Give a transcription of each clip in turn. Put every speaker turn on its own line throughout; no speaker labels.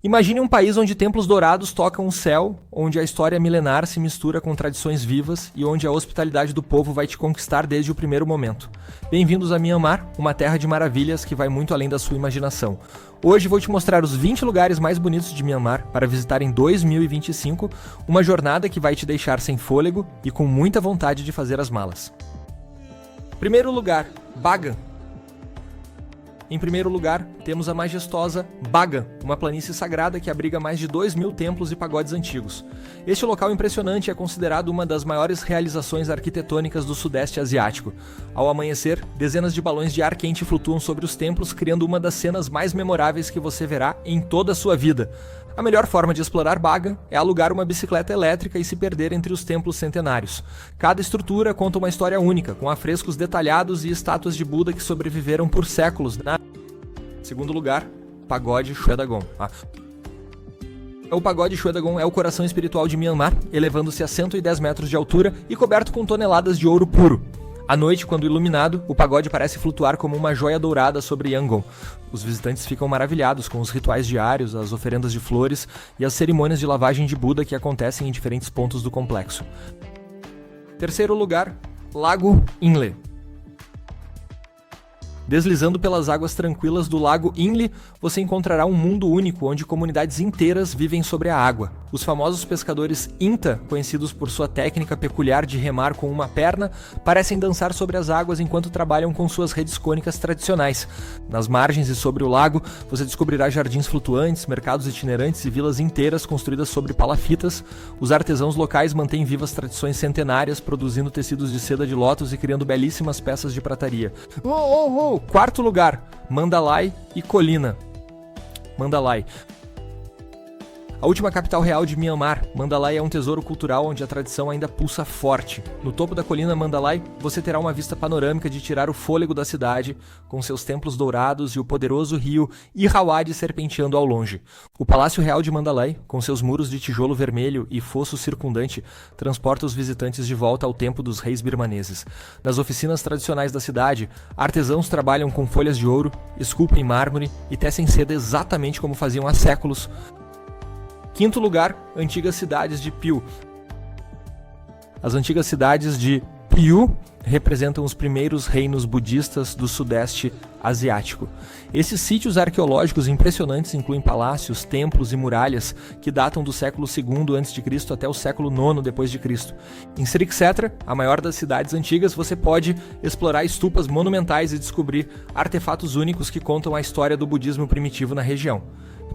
Imagine um país onde templos dourados tocam o céu, onde a história milenar se mistura com tradições vivas e onde a hospitalidade do povo vai te conquistar desde o primeiro momento. Bem-vindos a Myanmar, uma terra de maravilhas que vai muito além da sua imaginação. Hoje vou te mostrar os 20 lugares mais bonitos de Myanmar para visitar em 2025, uma jornada que vai te deixar sem fôlego e com muita vontade de fazer as malas. Primeiro lugar, Bagan. Em primeiro lugar, temos a majestosa Bagan, uma planície sagrada que abriga mais de 2.000 templos e pagodes antigos. Este local impressionante é considerado uma das maiores realizações arquitetônicas do Sudeste Asiático. Ao amanhecer, dezenas de balões de ar quente flutuam sobre os templos, criando uma das cenas mais memoráveis que você verá em toda a sua vida. A melhor forma de explorar Bagan é alugar uma bicicleta elétrica e se perder entre os templos centenários. Cada estrutura conta uma história única, com afrescos detalhados e estátuas de Buda que sobreviveram por séculos. Segundo lugar, Pagode Shwedagon. O Pagode Shwedagon é o coração espiritual de Myanmar, elevando-se a 110 metros de altura e coberto com toneladas de ouro puro. À noite, quando iluminado, o pagode parece flutuar como uma joia dourada sobre Yangon. Os visitantes ficam maravilhados com os rituais diários, as oferendas de flores e as cerimônias de lavagem de Buda que acontecem em diferentes pontos do complexo. Terceiro lugar, Lago Inle. Deslizando pelas águas tranquilas do Lago Inle, você encontrará um mundo único onde comunidades inteiras vivem sobre a água. Os famosos pescadores Inta, conhecidos por sua técnica peculiar de remar com uma perna, parecem dançar sobre as águas enquanto trabalham com suas redes cônicas tradicionais. Nas margens e sobre o lago, você descobrirá jardins flutuantes, mercados itinerantes e vilas inteiras construídas sobre palafitas. Os artesãos locais mantêm vivas tradições centenárias, produzindo tecidos de seda de lótus e criando belíssimas peças de prataria. Quarto lugar, Mandalay e Colina. Mandalay. A última capital real de Myanmar, Mandalay é um tesouro cultural onde a tradição ainda pulsa forte. No topo da colina Mandalay, você terá uma vista panorâmica de tirar o fôlego da cidade, com seus templos dourados e o poderoso rio Irrawaddy serpenteando ao longe. O Palácio Real de Mandalay, com seus muros de tijolo vermelho e fosso circundante, transporta os visitantes de volta ao tempo dos reis birmaneses. Nas oficinas tradicionais da cidade, artesãos trabalham com folhas de ouro, esculpem mármore e tecem seda exatamente como faziam há séculos. Quinto lugar, antigas cidades de Piu. As antigas cidades de Piu representam os primeiros reinos budistas do Sudeste Asiático. Esses sítios arqueológicos impressionantes incluem palácios, templos e muralhas que datam do século II a.C. até o século IX d.C. Em Sriksetra, a maior das cidades antigas, você pode explorar estupas monumentais e descobrir artefatos únicos que contam a história do budismo primitivo na região.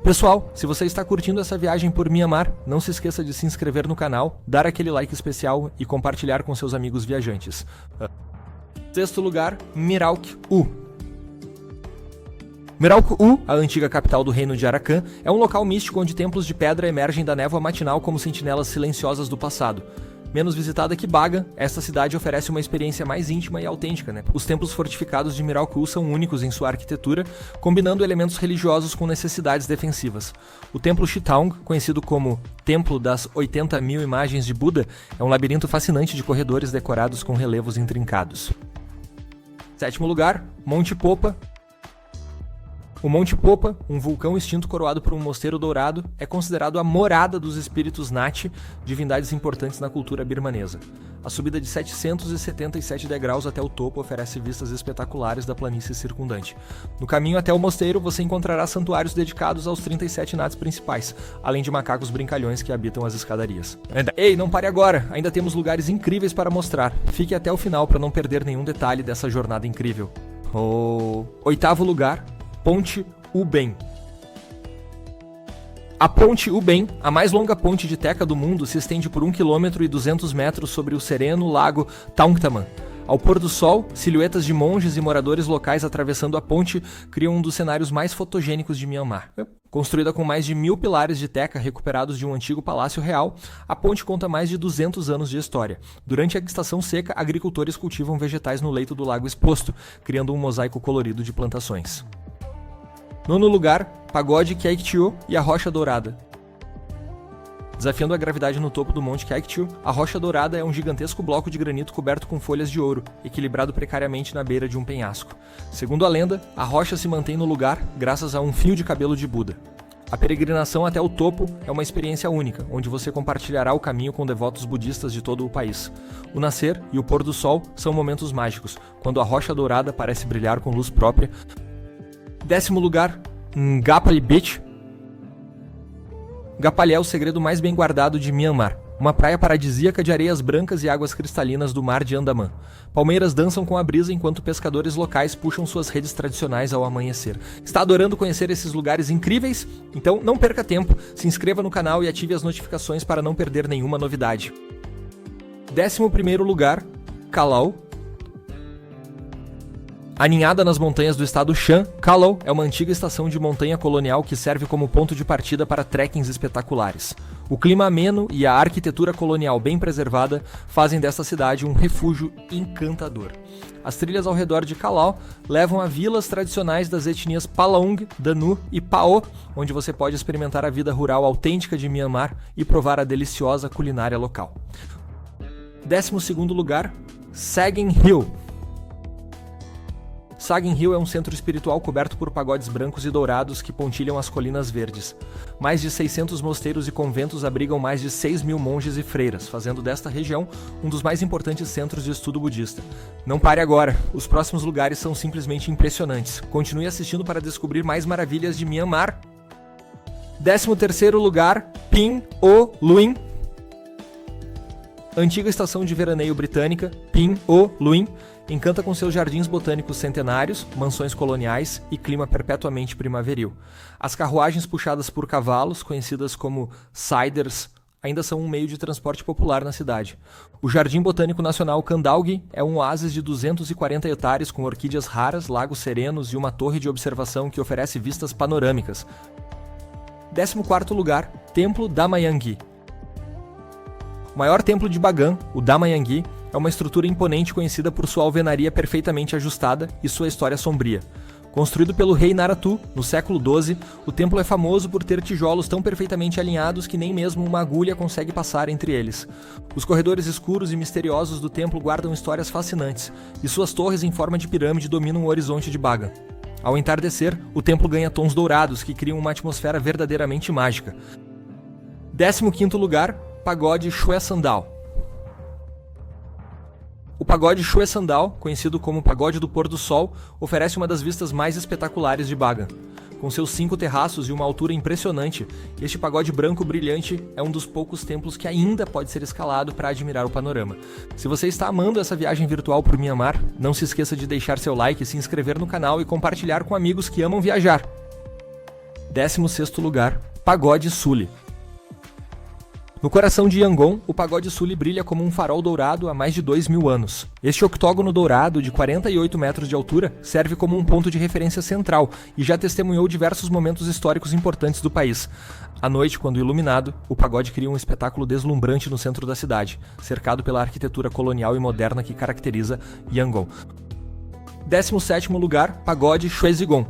Pessoal, se você está curtindo essa viagem por Myanmar, não se esqueça de se inscrever no canal, dar aquele like especial e compartilhar com seus amigos viajantes. Sexto lugar, Merauke-u. Merauke-u, a antiga capital do reino de Arakan, é um local místico onde templos de pedra emergem da névoa matinal como sentinelas silenciosas do passado. Menos visitada que Bagan, esta cidade oferece uma experiência mais íntima e autêntica, Os templos fortificados de Merauke-u são únicos em sua arquitetura, combinando elementos religiosos com necessidades defensivas. O templo Shitaung, conhecido como Templo das 80.000 imagens de Buda, é um labirinto fascinante de corredores decorados com relevos intrincados. Sétimo lugar, Monte Popa. O Monte Popa, um vulcão extinto coroado por um mosteiro dourado, é considerado a morada dos espíritos Nathi, divindades importantes na cultura birmanesa. A subida de 777 degraus até o topo oferece vistas espetaculares da planície circundante. No caminho até o mosteiro, você encontrará santuários dedicados aos 37 Naths principais, além de macacos brincalhões que habitam as escadarias. Ei, não pare agora! Ainda temos lugares incríveis para mostrar. Fique até o final para não perder nenhum detalhe dessa jornada incrível. Oitavo lugar, Ponte Uben. A Ponte Uben, a mais longa ponte de teca do mundo, se estende por 1,2 km sobre o sereno lago Taungtaman. Ao pôr do sol, silhuetas de monges e moradores locais atravessando a ponte criam um dos cenários mais fotogênicos de Myanmar. Construída com mais de 1.000 pilares de teca recuperados de um antigo palácio real, a ponte conta mais de 200 anos de história. Durante a estação seca, agricultores cultivam vegetais no leito do lago exposto, criando um mosaico colorido de plantações. Nono lugar, Pagode Kyaiktiyo e a Rocha Dourada. Desafiando a gravidade no topo do Monte Kyaiktiyo, a Rocha Dourada é um gigantesco bloco de granito coberto com folhas de ouro, equilibrado precariamente na beira de um penhasco. Segundo a lenda, a rocha se mantém no lugar graças a um fio de cabelo de Buda. A peregrinação até o topo é uma experiência única, onde você compartilhará o caminho com devotos budistas de todo o país. O nascer e o pôr do sol são momentos mágicos, quando a rocha dourada parece brilhar com luz própria. 10º lugar, Ngapali Beach. Ngapali é o segredo mais bem guardado de Myanmar. Uma praia paradisíaca de areias brancas e águas cristalinas do mar de Andaman. Palmeiras dançam com a brisa enquanto pescadores locais puxam suas redes tradicionais ao amanhecer. Está adorando conhecer esses lugares incríveis? Então não perca tempo, se inscreva no canal e ative as notificações para não perder nenhuma novidade. 11º lugar, Kalau. Aninhada nas montanhas do estado Shan, Kalau é uma antiga estação de montanha colonial que serve como ponto de partida para trekkings espetaculares. O clima ameno e a arquitetura colonial bem preservada fazem desta cidade um refúgio encantador. As trilhas ao redor de Kalau levam a vilas tradicionais das etnias Palaung, Danu e Pao, onde você pode experimentar a vida rural autêntica de Myanmar e provar a deliciosa culinária local. 12º lugar, Sagin Hill. Sagin Hill é um centro espiritual coberto por pagodes brancos e dourados que pontilham as colinas verdes. Mais de 600 mosteiros e conventos abrigam mais de 6.000 monges e freiras, fazendo desta região um dos mais importantes centros de estudo budista. Não pare agora, os próximos lugares são simplesmente impressionantes. Continue assistindo para descobrir mais maravilhas de Myanmar. 13º lugar, Pin O Luin. Antiga estação de veraneio britânica, Pin O Luin, encanta com seus jardins botânicos centenários, mansões coloniais e clima perpetuamente primaveril. As carruagens puxadas por cavalos, conhecidas como siders, ainda são um meio de transporte popular na cidade. O Jardim Botânico Nacional Kandalgi é um oásis de 240 hectares com orquídeas raras, lagos serenos e uma torre de observação que oferece vistas panorâmicas. 14º lugar, Templo Damayangi. O maior templo de Bagan, o Damayangi, é uma estrutura imponente conhecida por sua alvenaria perfeitamente ajustada e sua história sombria. Construído pelo rei Naratu no século XII, o templo é famoso por ter tijolos tão perfeitamente alinhados que nem mesmo uma agulha consegue passar entre eles. Os corredores escuros e misteriosos do templo guardam histórias fascinantes, e suas torres em forma de pirâmide dominam o horizonte de Bagan. Ao entardecer, o templo ganha tons dourados que criam uma atmosfera verdadeiramente mágica. 15º lugar, Pagode Chue Sandal. O pagode Chue Sandal, conhecido como Pagode do Pôr do Sol, oferece uma das vistas mais espetaculares de Bagan. Com seus 5 terraços e uma altura impressionante, este pagode branco brilhante é um dos poucos templos que ainda pode ser escalado para admirar o panorama. Se você está amando essa viagem virtual por Myanmar, não se esqueça de deixar seu like, se inscrever no canal e compartilhar com amigos que amam viajar. 16º lugar, Pagode Suli. No coração de Yangon, o Pagode Suli brilha como um farol dourado há mais de 2.000 anos. Este octógono dourado, de 48 metros de altura, serve como um ponto de referência central e já testemunhou diversos momentos históricos importantes do país. À noite, quando iluminado, o pagode cria um espetáculo deslumbrante no centro da cidade, cercado pela arquitetura colonial e moderna que caracteriza Yangon. 17º lugar, Pagode Chue Zigon.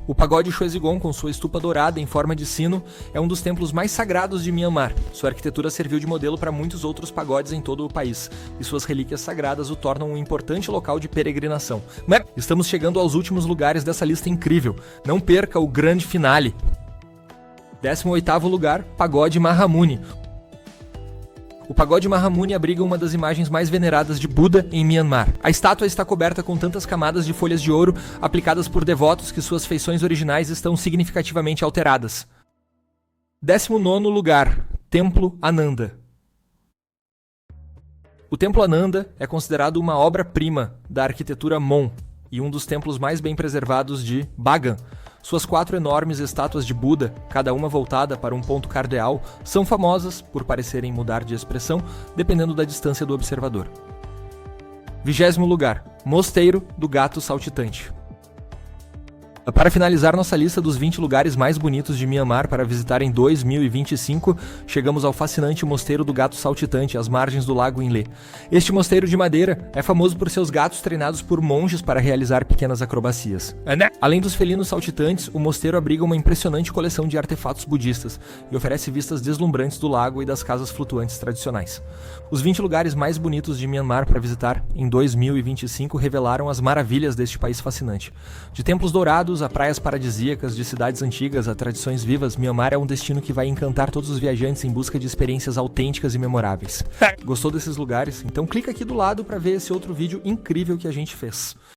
O Pagode Chue Zigon, com sua estupa dourada em forma de sino, é um dos templos mais sagrados de Myanmar. Sua arquitetura serviu de modelo para muitos outros pagodes em todo o país, e suas relíquias sagradas o tornam um importante local de peregrinação. Mas estamos chegando aos últimos lugares dessa lista incrível. Não perca o grande finale! 18º lugar, Pagode Mahamuni. O Pagode Mahamuni abriga uma das imagens mais veneradas de Buda em Myanmar. A estátua está coberta com tantas camadas de folhas de ouro aplicadas por devotos que suas feições originais estão significativamente alteradas. 19º lugar, Templo Ananda. O Templo Ananda é considerado uma obra-prima da arquitetura Mon e um dos templos mais bem preservados de Bagan. Suas 4 enormes estátuas de Buda, cada uma voltada para um ponto cardeal, são famosas por parecerem mudar de expressão dependendo da distância do observador. 20º lugar, Mosteiro do Gato Saltitante. Para finalizar nossa lista dos 20 lugares mais bonitos de Myanmar para visitar em 2025, chegamos ao fascinante Mosteiro do Gato Saltitante, às margens do Lago Inle. Este mosteiro de madeira é famoso por seus gatos treinados por monges para realizar pequenas acrobacias. Além dos felinos saltitantes, o mosteiro abriga uma impressionante coleção de artefatos budistas e oferece vistas deslumbrantes do lago e das casas flutuantes tradicionais. Os 20 lugares mais bonitos de Myanmar para visitar em 2025 revelaram as maravilhas deste país fascinante. De templos dourados gelados a praias paradisíacas de cidades antigas a tradições vivas, Myanmar é um destino que vai encantar todos os viajantes em busca de experiências autênticas e memoráveis. Gostou desses lugares? Então clica aqui do lado para ver esse outro vídeo incrível que a gente fez.